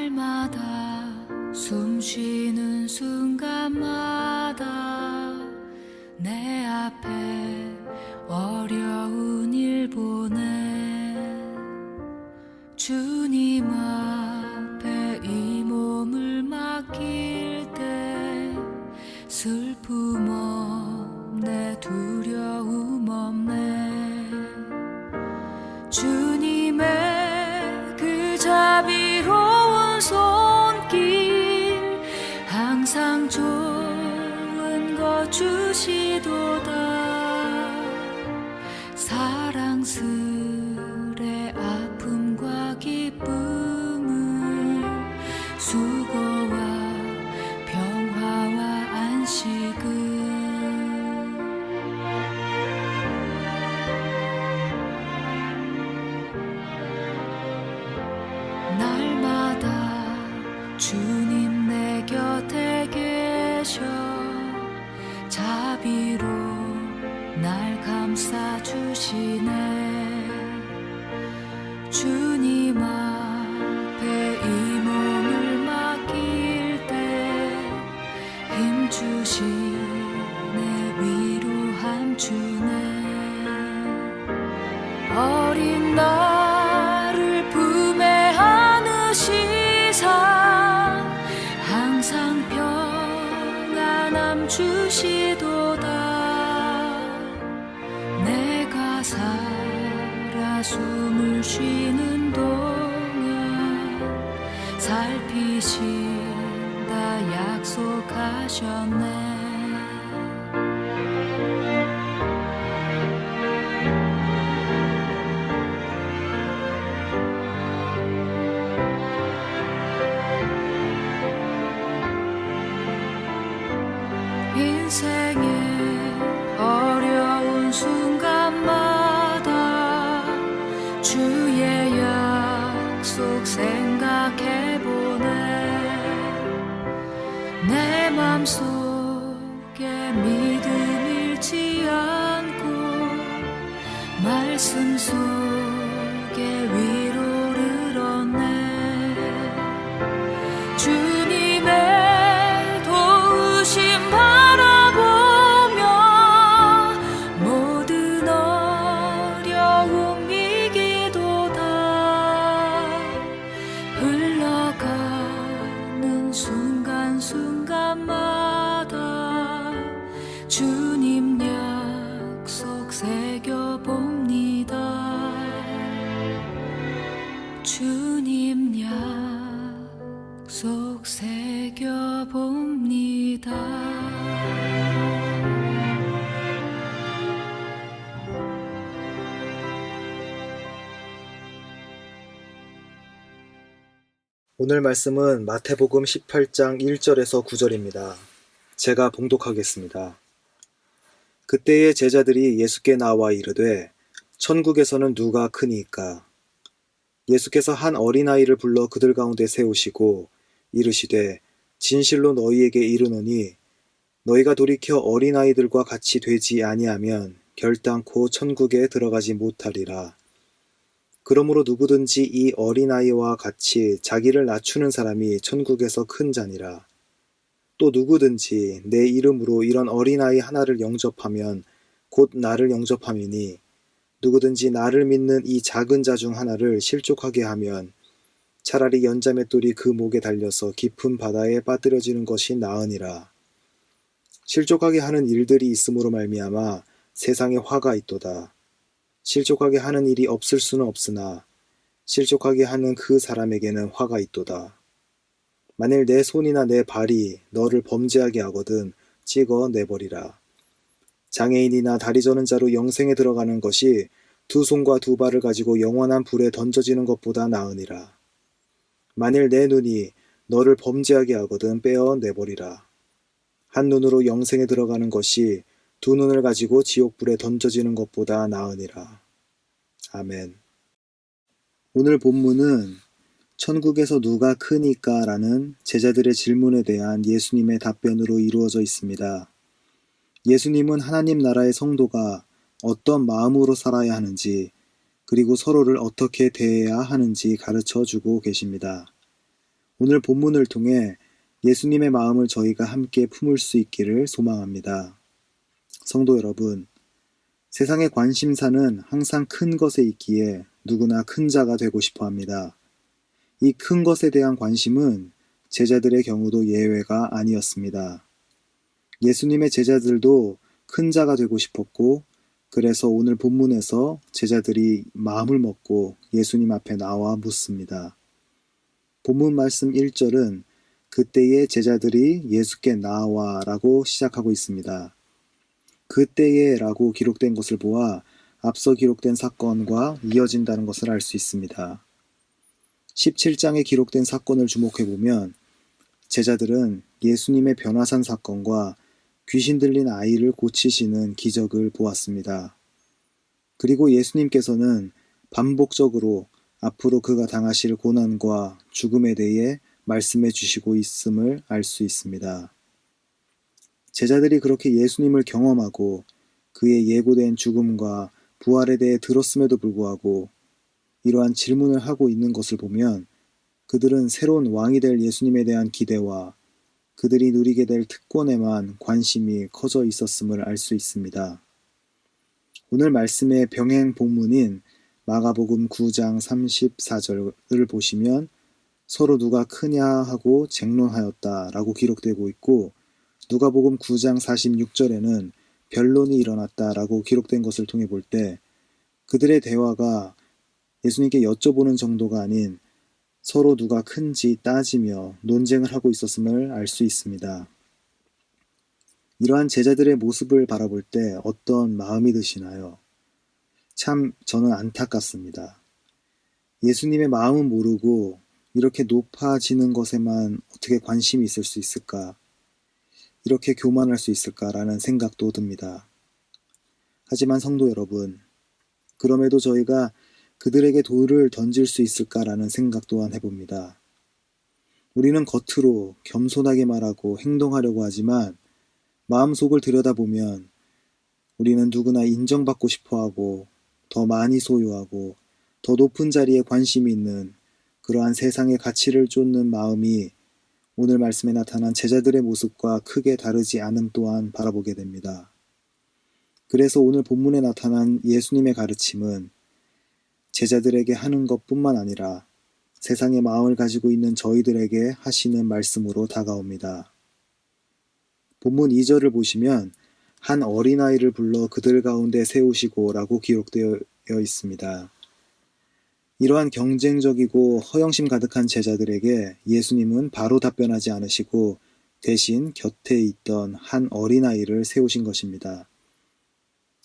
날마다 숨 쉬는 순간마다 내 앞에 어려운 일 보내 주님 앞에 이 몸을 맡길 때 슬픔 없네 두려움 없네 주님의 그 자비로운 손길 항상 좋은 것 주시도다 사랑스레 아픔과 기쁨을 수고와 평화와 안식을 날마다 주님 내 곁에 계셔 자비로 날 감싸주시네 주님 앞에 이 몸을 맡길 때 힘주시네 위로함 주네 어린 나를 품에 안으시사 항상 평안함 주시도다 내가 살아 숨을 쉬는 동안 살피신다 약속하셨네 인생의 어려운 순간마다 주의 약속 생각해보네 내 맘속에 믿음 잃지 않고 말씀 속에 위로를 얻네 주님의 도우심 순간순간마다 주님 약속 새겨봅니다 주님 약속 새겨봅니다 오늘 말씀은 마태복음 18장 1절에서 9절입니다. 제가 봉독하겠습니다. 그때의 제자들이 예수께 나와 이르되 천국에서는 누가 크니이까? 예수께서 한 어린아이를 불러 그들 가운데 세우시고 이르시되 진실로 너희에게 이르노니 너희가 돌이켜 어린아이들과 같이 되지 아니하면 결단코 천국에 들어가지 못하리라. 그러므로 누구든지 이 어린아이와 같이 자기를 낮추는 사람이 천국에서 큰 자니라. 또 누구든지 내 이름으로 이런 어린아이 하나를 영접하면 곧 나를 영접함이니 누구든지 나를 믿는 이 작은 자 중 하나를 실족하게 하면 차라리 연자맷돌이 그 목에 달려서 깊은 바다에 빠뜨려지는 것이 나으니라. 실족하게 하는 일들이 있음으로 말미암아 세상에 화가 있도다. 실족하게 하는 일이 없을 수는 없으나 실족하게 하는 그 사람에게는 화가 있도다. 만일 내 손이나 내 발이 너를 범죄하게 하거든 찍어 내버리라. 장애인이나 다리 저는 자로 영생에 들어가는 것이 두 손과 두 발을 가지고 영원한 불에 던져지는 것보다 나으니라. 만일 내 눈이 너를 범죄하게 하거든 빼어 내버리라. 한 눈으로 영생에 들어가는 것이 두 눈을 가지고 지옥불에 던져지는 것보다 나으니라. 아멘. 오늘 본문은 천국에서 누가 크니까? 라는 제자들의 질문에 대한 예수님의 답변으로 이루어져 있습니다. 예수님은 하나님 나라의 성도가 어떤 마음으로 살아야 하는지, 그리고 서로를 어떻게 대해야 하는지 가르쳐 주고 계십니다. 오늘 본문을 통해 예수님의 마음을 저희가 함께 품을 수 있기를 소망합니다. 성도 여러분, 세상의 관심사는 항상 큰 것에 있기에 누구나 큰 자가 되고 싶어 합니다. 이 큰 것에 대한 관심은 제자들의 경우도 예외가 아니었습니다. 예수님의 제자들도 큰 자가 되고 싶었고, 그래서 오늘 본문에서 제자들이 마음을 먹고 예수님 앞에 나와 묻습니다. 본문 말씀 1절은 그때의 제자들이 예수께 나와 라고 시작하고 있습니다. 그때에 라고 기록된 것을 보아 앞서 기록된 사건과 이어진다는 것을 알 수 있습니다. 17장에 기록된 사건을 주목해 보면 제자들은 예수님의 변화산 사건과 귀신 들린 아이를 고치시는 기적을 보았습니다. 그리고 예수님께서는 반복적으로 앞으로 그가 당하실 고난과 죽음에 대해 말씀해 주시고 있음을 알 수 있습니다. 제자들이 그렇게 예수님을 경험하고 그의 예고된 죽음과 부활에 대해 들었음에도 불구하고 이러한 질문을 하고 있는 것을 보면 그들은 새로운 왕이 될 예수님에 대한 기대와 그들이 누리게 될 특권에만 관심이 커져 있었음을 알 수 있습니다. 오늘 말씀의 병행 본문인 마가복음 9장 34절을 보시면 서로 누가 크냐 하고 쟁론하였다 라고 기록되고 있고 누가복음 9장 46절에는 변론이 일어났다 라고 기록된 것을 통해 볼 때 그들의 대화가 예수님께 여쭤보는 정도가 아닌 서로 누가 큰지 따지며 논쟁을 하고 있었음을 알 수 있습니다. 이러한 제자들의 모습을 바라볼 때 어떤 마음이 드시나요? 참 저는 안타깝습니다. 예수님의 마음은 모르고 이렇게 높아지는 것에만 어떻게 관심이 있을 수 있을까? 이렇게 교만할 수 있을까라는 생각도 듭니다. 하지만 성도 여러분, 그럼에도 저희가 그들에게 돌을 던질 수 있을까라는 생각 또한 해봅니다. 우리는 겉으로 겸손하게 말하고 행동하려고 하지만 마음속을 들여다보면 우리는 누구나 인정받고 싶어하고 더 많이 소유하고 더 높은 자리에 관심이 있는 그러한 세상의 가치를 쫓는 마음이 오늘 말씀에 나타난 제자들의 모습과 크게 다르지 않음 또한 바라보게 됩니다. 그래서 오늘 본문에 나타난 예수님의 가르침은 제자들에게 하는 것뿐만 아니라 세상의 마음을 가지고 있는 저희들에게 하시는 말씀으로 다가옵니다. 본문 2절을 보시면 한 어린아이를 불러 그들 가운데 세우시고 라고 기록되어 있습니다. 이러한 경쟁적이고 허영심 가득한 제자들에게 예수님은 바로 답변하지 않으시고 대신 곁에 있던 한 어린아이를 세우신 것입니다.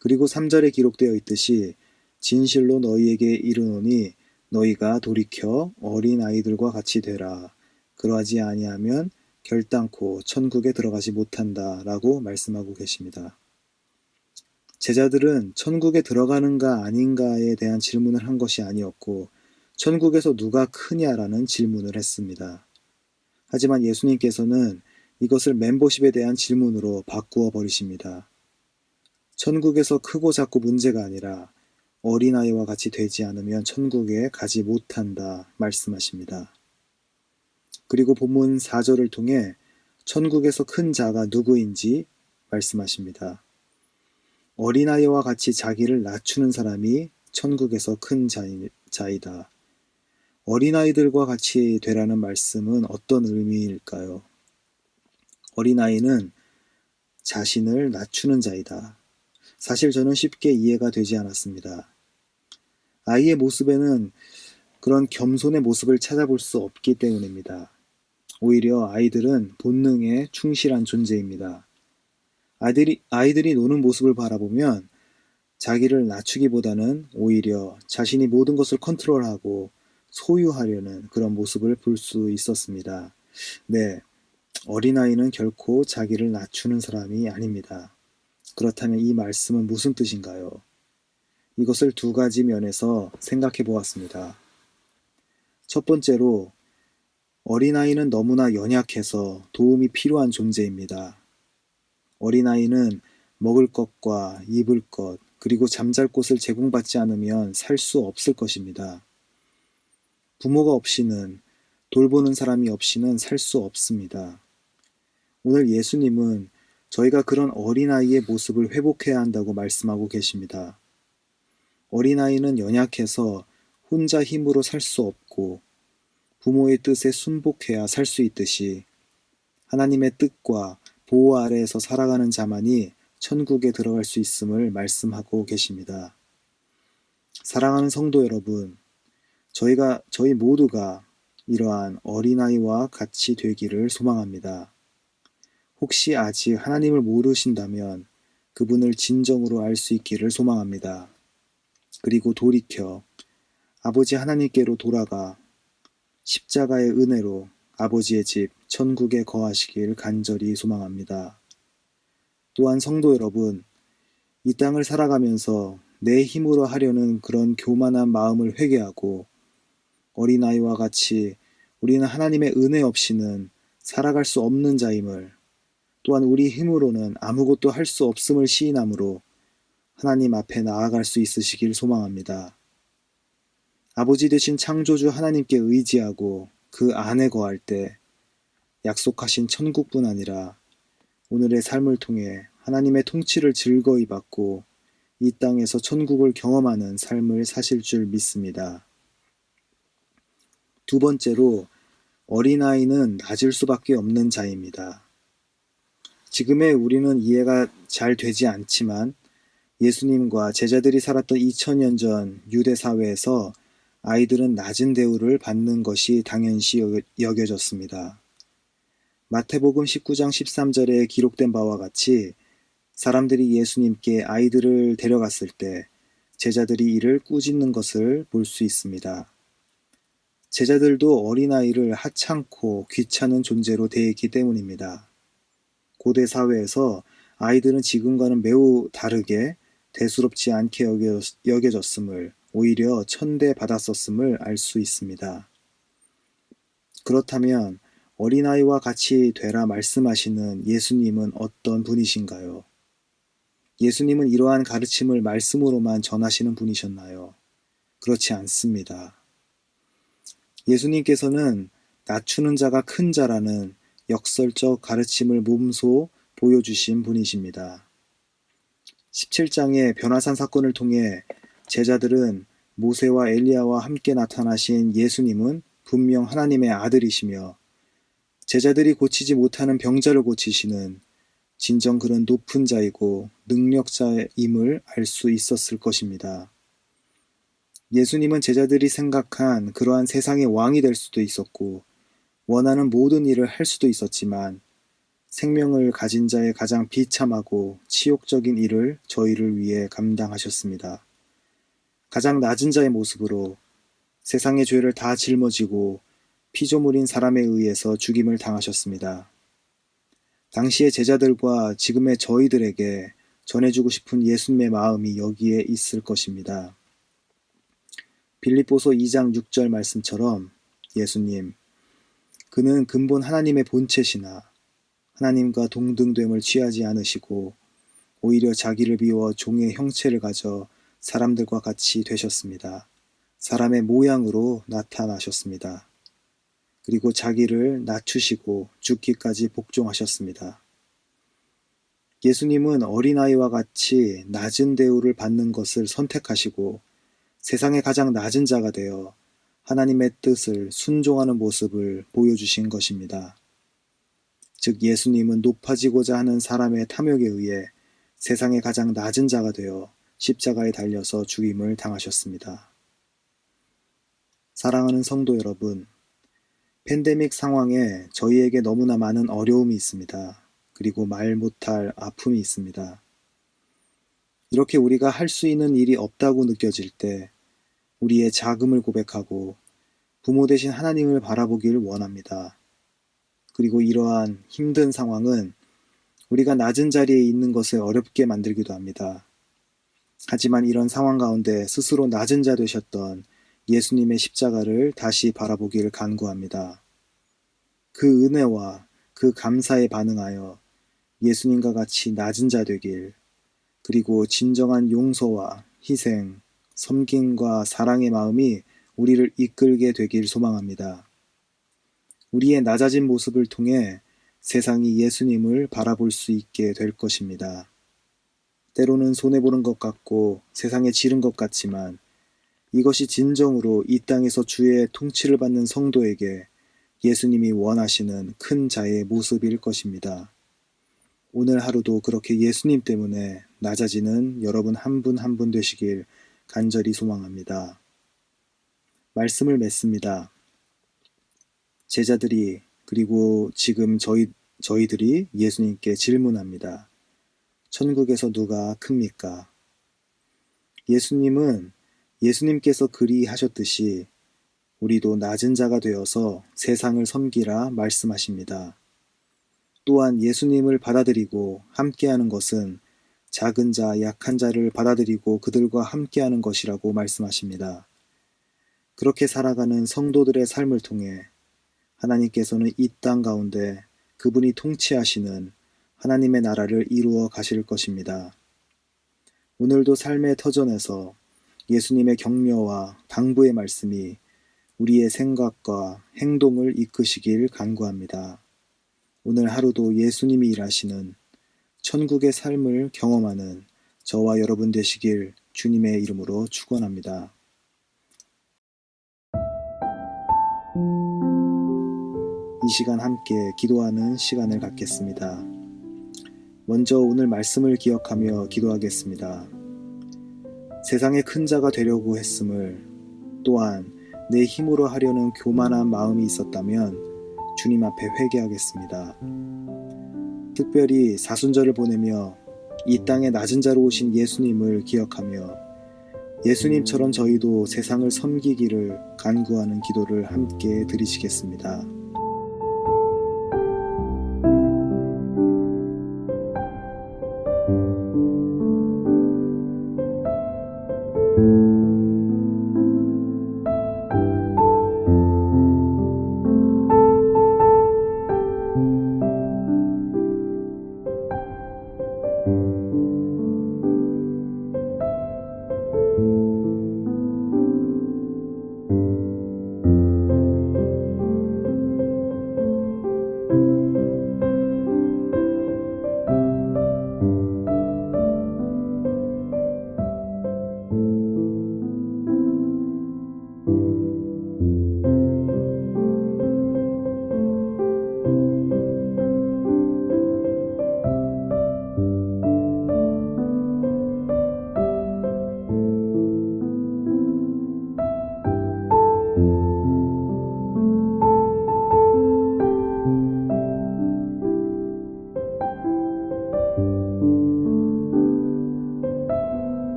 그리고 3절에 기록되어 있듯이 진실로 너희에게 이르노니 너희가 돌이켜 어린아이들과 같이 되라. 그러하지 아니하면 결단코 천국에 들어가지 못한다 라고 말씀하고 계십니다. 제자들은 천국에 들어가는가 아닌가에 대한 질문을 한 것이 아니었고 천국에서 누가 크냐라는 질문을 했습니다. 하지만 예수님께서는 이것을 멤버십에 대한 질문으로 바꾸어 버리십니다. 천국에서 크고 작고 문제가 아니라 어린아이와 같이 되지 않으면 천국에 가지 못한다 말씀하십니다. 그리고 본문 4절을 통해 천국에서 큰 자가 누구인지 말씀하십니다. 어린아이와 같이 자기를 낮추는 사람이 천국에서 큰 자이다. 어린아이들과 같이 되라는 말씀은 어떤 의미일까요? 어린아이는 자신을 낮추는 자이다. 사실 저는 쉽게 이해가 되지 않았습니다. 아이의 모습에는 그런 겸손의 모습을 찾아볼 수 없기 때문입니다. 오히려 아이들은 본능에 충실한 존재입니다. 아이들이 노는 모습을 바라보면 자기를 낮추기보다는 오히려 자신이 모든 것을 컨트롤하고 소유하려는 그런 모습을 볼 수 있었습니다. 네, 어린아이는 결코 자기를 낮추는 사람이 아닙니다. 그렇다면 이 말씀은 무슨 뜻인가요? 이것을 두 가지 면에서 생각해 보았습니다. 첫 번째로 어린아이는 너무나 연약해서 도움이 필요한 존재입니다. 어린아이는 먹을 것과 입을 것, 그리고 잠잘 곳을 제공받지 않으면 살 수 없을 것입니다. 부모가 없이는 돌보는 사람이 없이는 살 수 없습니다. 오늘 예수님은 저희가 그런 어린아이의 모습을 회복해야 한다고 말씀하고 계십니다. 어린아이는 연약해서 혼자 힘으로 살 수 없고 부모의 뜻에 순복해야 살 수 있듯이 하나님의 뜻과 보호 아래에서 살아가는 자만이 천국에 들어갈 수 있음을 말씀하고 계십니다. 사랑하는 성도 여러분, 저희 모두가 이러한 어린아이와 같이 되기를 소망합니다. 혹시 아직 하나님을 모르신다면 그분을 진정으로 알 수 있기를 소망합니다. 그리고 돌이켜 아버지 하나님께로 돌아가 십자가의 은혜로 아버지의 집 천국에 거하시길 간절히 소망합니다. 또한 성도 여러분, 이 땅을 살아가면서 내 힘으로 하려는 그런 교만한 마음을 회개하고 어린아이와 같이 우리는 하나님의 은혜 없이는 살아갈 수 없는 자임을, 또한 우리 힘으로는 아무것도 할 수 없음을 시인함으로 하나님 앞에 나아갈 수 있으시길 소망합니다. 아버지 되신 창조주 하나님께 의지하고 그 안에 거할 때 약속하신 천국뿐 아니라 오늘의 삶을 통해 하나님의 통치를 즐거이 받고 이 땅에서 천국을 경험하는 삶을 사실 줄 믿습니다. 두 번째로, 어린아이는 낮을 수밖에 없는 자입니다. 지금의 우리는 이해가 잘 되지 않지만 예수님과 제자들이 살았던 2000년 전 유대 사회에서 아이들은 낮은 대우를 받는 것이 당연시 여겨졌습니다. 마태복음 19장 13절에 기록된 바와 같이 사람들이 예수님께 아이들을 데려갔을 때 제자들이 이를 꾸짖는 것을 볼 수 있습니다. 제자들도 어린아이를 하찮고 귀찮은 존재로 대했기 때문입니다. 고대 사회에서 아이들은 지금과는 매우 다르게 대수롭지 않게 여겨졌음을, 오히려 천대받았었음을 알 수 있습니다. 그렇다면 어린아이와 같이 되라 말씀하시는 예수님은 어떤 분이신가요? 예수님은 이러한 가르침을 말씀으로만 전하시는 분이셨나요? 그렇지 않습니다. 예수님께서는 낮추는 자가 큰 자라는 역설적 가르침을 몸소 보여주신 분이십니다. 17장의 변화산 사건을 통해 제자들은 모세와 엘리야와 함께 나타나신 예수님은 분명 하나님의 아들이시며 제자들이 고치지 못하는 병자를 고치시는 진정 그런 높은 자이고 능력자임을 알 수 있었을 것입니다. 예수님은 제자들이 생각한 그러한 세상의 왕이 될 수도 있었고 원하는 모든 일을 할 수도 있었지만 생명을 가진 자의 가장 비참하고 치욕적인 일을 저희를 위해 감당하셨습니다. 가장 낮은 자의 모습으로 세상의 죄를 다 짊어지고 피조물인 사람에 의해서 죽임을 당하셨습니다. 당시의 제자들과 지금의 저희들에게 전해주고 싶은 예수님의 마음이 여기에 있을 것입니다. 빌립보서 2장 6절 말씀처럼 예수님, 그는 근본 하나님의 본체시나 하나님과 동등됨을 취하지 않으시고 오히려 자기를 비워 종의 형체를 가져 사람들과 같이 되셨습니다. 사람의 모양으로 나타나셨습니다. 그리고 자기를 낮추시고 죽기까지 복종하셨습니다. 예수님은 어린아이와 같이 낮은 대우를 받는 것을 선택하시고 세상의 가장 낮은 자가 되어 하나님의 뜻을 순종하는 모습을 보여주신 것입니다. 즉 예수님은 높아지고자 하는 사람의 탐욕에 의해 세상의 가장 낮은 자가 되어 십자가에 달려서 죽임을 당하셨습니다. 사랑하는 성도 여러분, 팬데믹 상황에 저희에게 너무나 많은 어려움이 있습니다. 그리고 말 못할 아픔이 있습니다. 이렇게 우리가 할 수 있는 일이 없다고 느껴질 때 우리의 자금을 고백하고 부모 되신 하나님을 바라보길 원합니다. 그리고 이러한 힘든 상황은 우리가 낮은 자리에 있는 것을 어렵게 만들기도 합니다. 하지만 이런 상황 가운데 스스로 낮은 자 되셨던 예수님의 십자가를 다시 바라보길 간구합니다. 그 은혜와 그 감사에 반응하여 예수님과 같이 낮은 자 되길, 그리고 진정한 용서와 희생, 섬김과 사랑의 마음이 우리를 이끌게 되길 소망합니다. 우리의 낮아진 모습을 통해 세상이 예수님을 바라볼 수 있게 될 것입니다. 때로는 손해보는 것 같고 세상에 지른 것 같지만 이것이 진정으로 이 땅에서 주의 통치를 받는 성도에게 예수님이 원하시는 큰 자의 모습일 것입니다. 오늘 하루도 그렇게 예수님 때문에 낮아지는 여러분 한 분 한 분 되시길 간절히 소망합니다. 말씀을 맺습니다. 제자들이 그리고 지금 저희들이 예수님께 질문합니다. 천국에서 누가 큽니까? 예수님은 예수님께서 그리 하셨듯이 우리도 낮은 자가 되어서 세상을 섬기라 말씀하십니다. 또한 예수님을 받아들이고 함께하는 것은 작은 자, 약한 자를 받아들이고 그들과 함께하는 것이라고 말씀하십니다. 그렇게 살아가는 성도들의 삶을 통해 하나님께서는 이 땅 가운데 그분이 통치하시는 하나님의 나라를 이루어 가실 것입니다. 오늘도 삶의 터전에서 예수님의 격려와 당부의 말씀이 우리의 생각과 행동을 이끄시길 간구합니다. 오늘 하루도 예수님이 일하시는 천국의 삶을 경험하는 저와 여러분 되시길 주님의 이름으로 축원합니다. 이 시간 함께 기도하는 시간을 갖겠습니다. 먼저 오늘 말씀을 기억하며 기도하겠습니다. 세상의 큰 자가 되려고 했음을 또한 내 힘으로 하려는 교만한 마음이 있었다면 주님 앞에 회개하겠습니다. 특별히 사순절을 보내며 이 땅에 낮은 자로 오신 예수님을 기억하며 예수님처럼 저희도 세상을 섬기기를 간구하는 기도를 함께 드리시겠습니다.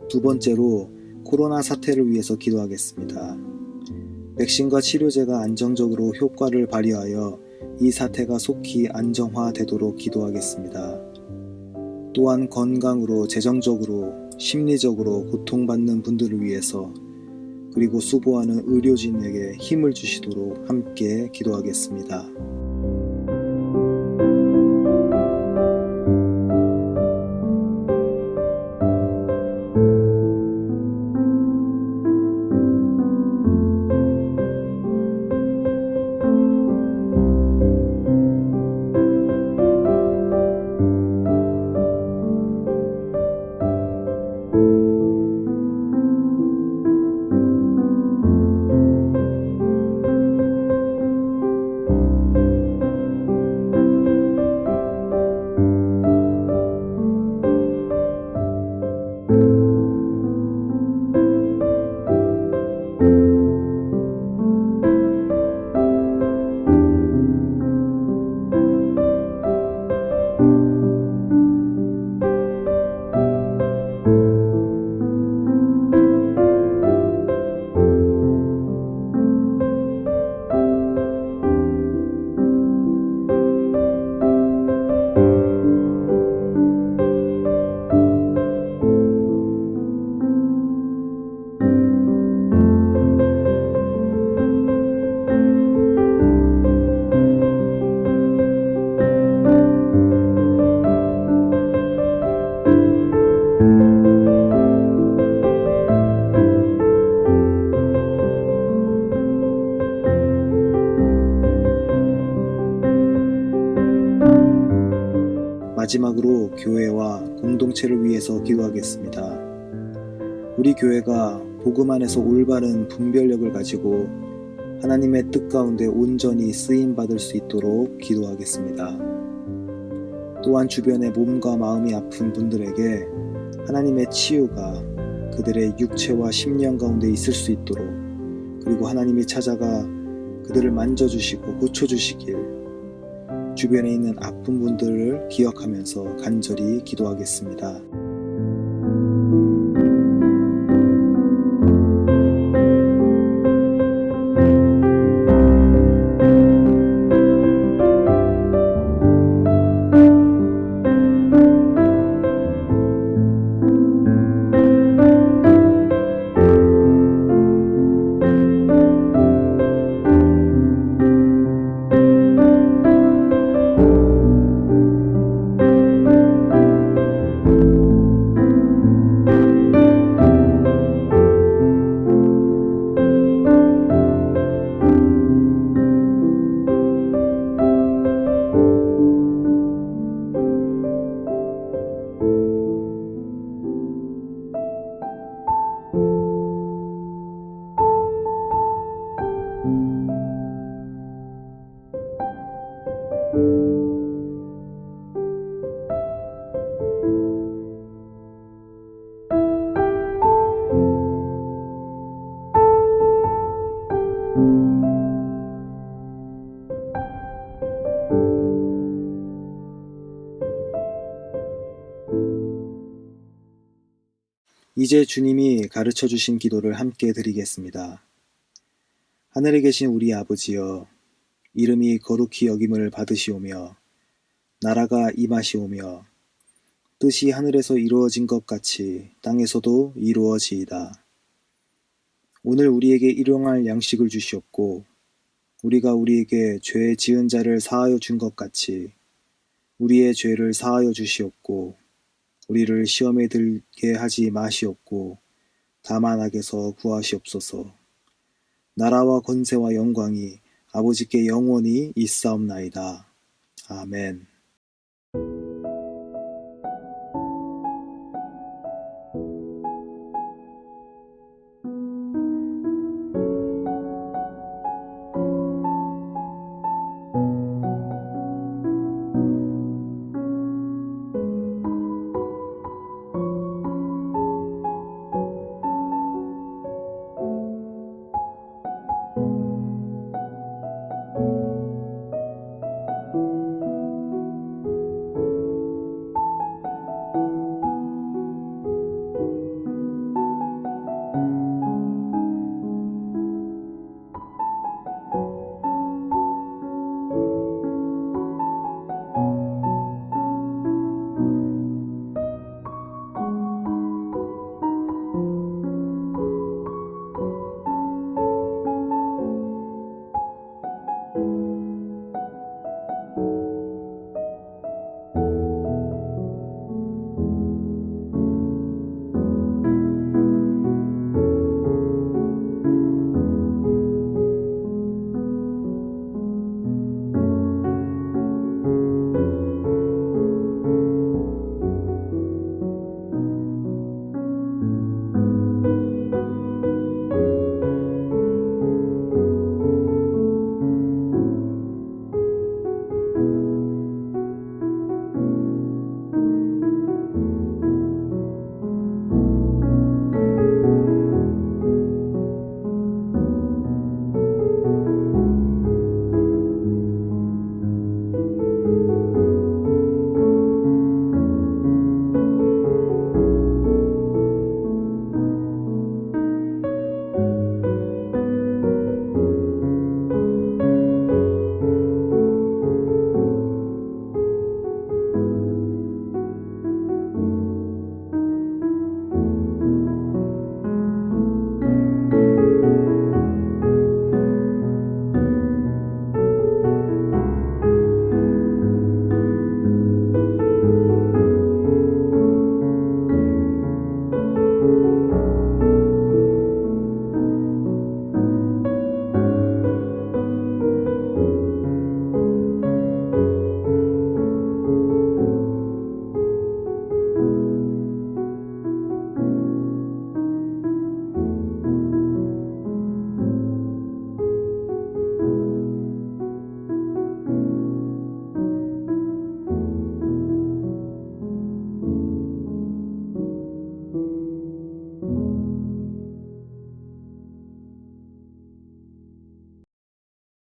두 번째로 코로나 사태를 위해서 기도하겠습니다. 백신과 치료제가 안정적으로 효과를 발휘하여 이 사태가 속히 안정화되도록 기도하겠습니다. 또한 건강으로, 재정적으로, 심리적으로 고통받는 분들을 위해서 그리고 수고하는 의료진에게 힘을 주시도록 함께 기도하겠습니다. 마지막으로 교회와 공동체를 위해서 기도하겠습니다. 우리 교회가 복음 안에서 올바른 분별력을 가지고 하나님의 뜻 가운데 온전히 쓰임받을 수 있도록 기도하겠습니다. 또한 주변의 몸과 마음이 아픈 분들에게 하나님의 치유가 그들의 육체와 심령 가운데 있을 수 있도록, 그리고 하나님이 찾아가 그들을 만져주시고 고쳐주시길, 주변에 있는 아픈 분들을 기억하면서 간절히 기도하겠습니다. 이제 주님이 가르쳐 주신 기도를 함께 드리겠습니다. 하늘에 계신 우리 아버지여, 이름이 거룩히 여김을 받으시오며 나라가 임하시오며 뜻이 하늘에서 이루어진 것 같이 땅에서도 이루어지이다. 오늘 우리에게 일용할 양식을 주시옵고 우리가 우리에게 죄 지은 자를 사하여 준 것 같이 우리의 죄를 사하여 주시옵고 우리를 시험에 들게 하지 마시옵고 다만 악에서 구하시옵소서. 나라와 권세와 영광이 아버지께 영원히 있사옵나이다. 아멘.